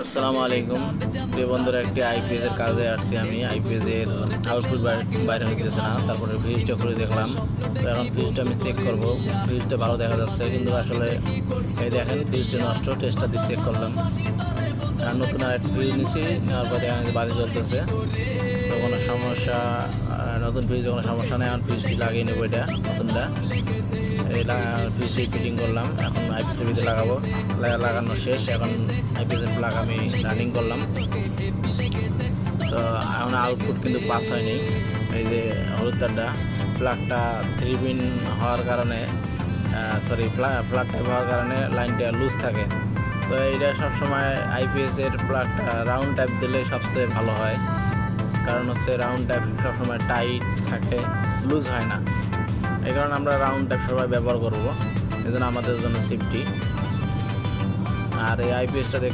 আসসালামু আলাইকুম প্রিয় বন্ধুরা, একটি আইপিএস এর কাজে আসছি। আমি আইপিএস এর আউটপুট বাইরে হইতেছে না, তারপরে ফ্রিজটা খুলে দেখলাম। তো এখন ফ্রিজটা আমি চেক করব। ফ্রিজটা ভালো দেখা যাচ্ছে, কিন্তু আসলে এই দেখেন ফ্রিজটা নষ্ট। টেস্টটা দিয়ে চেক করলাম, আর নতুন আর একটা ফ্রিজ নিছি, নেওয়ার পর দেখেন যে বাতি জ্বলতেছে। তো কোনো সমস্যা, নতুন ফ্রিজে কোনো সমস্যা নেই। এখন ফ্রিজটি লাগিয়ে নেবো, এটা নতুনটা। এই ফ্রিজটি ফিটিং করলাম, এখন আইপিএসের ভিতরে লাগাবো। লাগানো শেষ, এখন আইপিএসের প্লাগ আমি রানিং করলাম। তো এখন আউটপুট কিন্তু পাস হয়নি। এই যে হলুদ তারটা, প্লাগটা 3 পিন হওয়ার কারণে, ফ্ল্যাট টাইপ হওয়ার কারণে লাইনটা লুজ থাকে। তো এইটা সবসময় আইপিএসের প্লাগটা রাউন্ড টাইপ দিলে সবচেয়ে ভালো হয়, কারণ হচ্ছে রাউন্ড টাইপ সবসময় টাইট থাকে, লুজ হয় না। এই কারণে আমরা রাউন্ড টাইপ সবাই ব্যবহার করবো, এই জন্য আমাদের জন্য সেফটি। আর এই আইপিএসটা